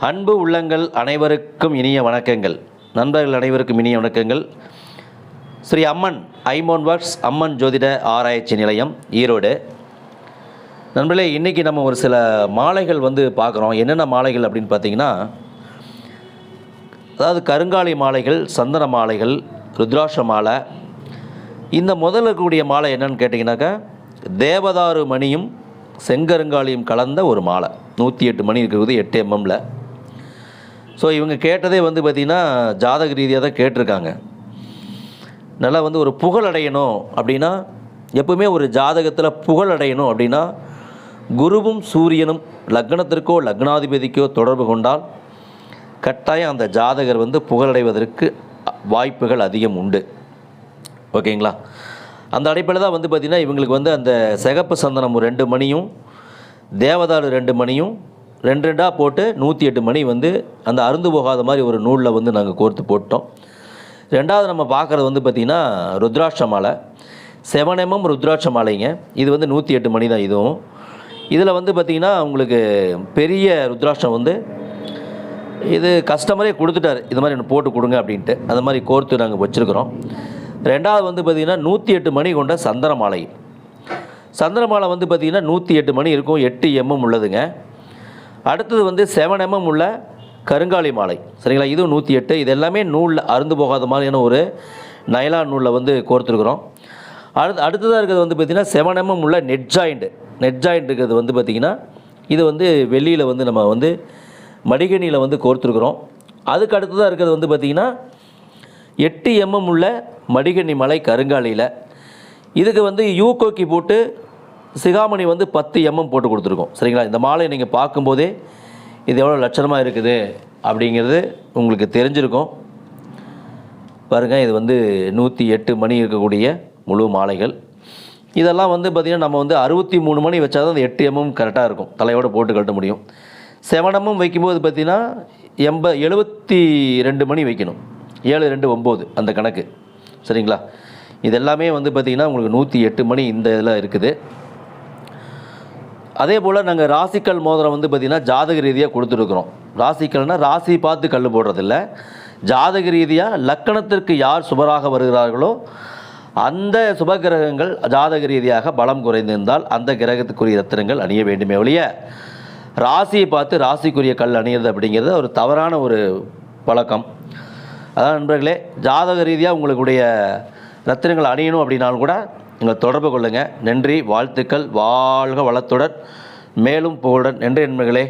அன்பு உள்ளங்கள் அனைவருக்கும் இனிய வணக்கங்கள். நண்பர்கள் அனைவருக்கும் இனிய வணக்கங்கள். ஸ்ரீ அம்மன் ஐமோன் ஒர்க்ஸ் அம்மன் ஜோதிட ஆராய்ச்சி நிலையம், ஈரோடு. நண்பர்களே, இன்றைக்கி நம்ம ஒரு சில மாலைகள் பார்க்குறோம். என்னென்ன மாலைகள் அப்படின்னு பார்த்தீங்கன்னா, அதாவது கருங்காலி மாலைகள், சந்தன மாலைகள், ருத்ராட்ச மாலை. இந்த முதல்ல இருக்கக்கூடிய மாலை என்னன்னு கேட்டிங்கனாக்கா, தேவதாரு மணியும் செங்கருங்காலியும் கலந்த ஒரு மாலை. 108 மணி இருக்கிறது, 8 mmல. ஸோ இவங்க கேட்டதே பார்த்திங்கன்னா ஜாதக ரீதியாக தான் கேட்டிருக்காங்க. நல்லா ஒரு புகழ் அடையணும் அப்படின்னா, எப்பவுமே ஒரு ஜாதகத்தில் புகழ் அடையணும் அப்படின்னா, குருவும் சூரியனும் லக்னத்திற்கோ லக்னாதிபதிக்கோ தொடர்பு கொண்டால் கட்டாயம் அந்த ஜாதகர் புகழடைவதற்கு வாய்ப்புகள் அதிகம் உண்டு. ஓகேங்களா? அந்த அடிப்படையில் தான் பார்த்திங்கன்னா இவங்களுக்கு அந்த சிகப்பு சந்தனம் 2 மணியும் தேவதாரு 2 மணியும் 2 போட்டு 108 மணி அந்த அருந்து போகாத மாதிரி ஒரு நூலில் நாங்கள் கோர்த்து போட்டோம். ரெண்டாவது நம்ம பார்க்குறது பார்த்திங்கன்னா ருத்ராட்ச மாலை, 7 mm ருத்ராட்ச மாலைங்க. இது 108 மணி தான். இதுவும் இதில் பார்த்திங்கன்னா உங்களுக்கு பெரிய ருத்ராட்சம் இது கஸ்டமரே கொடுத்துட்டார், இது மாதிரி எனக்கு போட்டு கொடுங்க அப்படின்ட்டு. அந்த மாதிரி கோர்த்து நாங்கள் வச்சுருக்குறோம். ரெண்டாவது பார்த்திங்கன்னா 108 மணி கொண்ட சந்தன மாலை. சந்தன மாலை பார்த்திங்கன்னா 108 மணி இருக்கும், 8 mm உள்ளதுங்க. அடுத்தது 7 mm உள்ள கருங்காலி மாலை. சரிங்களா? இதுவும் 108. இது எல்லாமே நூலில் அருந்து போகாத மாதிரியான ஒரு நைலான் நூலில் கோர்த்துருக்குறோம். அடுத்ததாக இருக்கிறது பார்த்திங்கன்னா 7 mm உள்ள நெட் ஜாயிண்ட் இருக்கிறது பார்த்திங்கன்னா இது வெள்ளியில் நம்ம மடிகணியில் கோர்த்துருக்குறோம். அதுக்கு அடுத்ததாக இருக்கிறது பார்த்திங்கன்னா 8 mm உள்ள மடிகண்ணி மலை கருங்காலியில். இதுக்கு யூகோக்கி போட்டு சிகாமணி 10 mm போட்டு கொடுத்துருக்கோம். சரிங்களா? இந்த மாலை நீங்கள் பார்க்கும்போதே இது எவ்வளோ லட்சணமாக இருக்குது அப்படிங்கிறது உங்களுக்கு தெரிஞ்சிருக்கும். பாருங்கள், இது 108 மணி இருக்கக்கூடிய முழு மாலைகள். இதெல்லாம் பார்த்திங்கன்னா நம்ம 63 மணி வச்சா தான் அந்த 8 mm கரெக்டாக இருக்கும், தலையோடு போட்டு கட்ட முடியும். 7 mm வைக்கும்போது பார்த்திங்கன்னா 72 மணி வைக்கணும், 7 2 9 அந்த கணக்கு. சரிங்களா? இது எல்லாமே பார்த்திங்கன்னா உங்களுக்கு 108 மணி இந்த இதில் இருக்குது. அதே போல் நாங்கள் ராசிக்கல் மோதிரம் பார்த்திங்கன்னா ஜாதக ரீதியாக கொடுத்துருக்குறோம். ராசிக்கல்னால் ராசி பார்த்து கல் போடுறதில்ல, ஜாதக ரீதியாக லக்கணத்திற்கு யார் சுபராக வருகிறார்களோ அந்த சுபகிரகங்கள் ஜாதக ரீதியாக பலம் குறைந்திருந்தால் அந்த கிரகத்துக்குரிய ரத்தினங்கள் அணிய வேண்டுமே ஒழிய, ராசியை பார்த்து ராசிக்குரிய கல் அணியிறது அப்படிங்கிறது ஒரு தவறான ஒரு பழக்கம். அதான் நண்பர்களே, ஜாதக ரீதியாக உங்களுடைய ரத்தினங்கள் அணியணும் அப்படின்னாலும் கூட நீங்கள் தொடர்பு கொள்ளுங்கள். நன்றி, வாழ்த்துக்கள், வாழ்க வளத்துடன் மேலும் புகழுடன். நன்றி நண்பர்களே.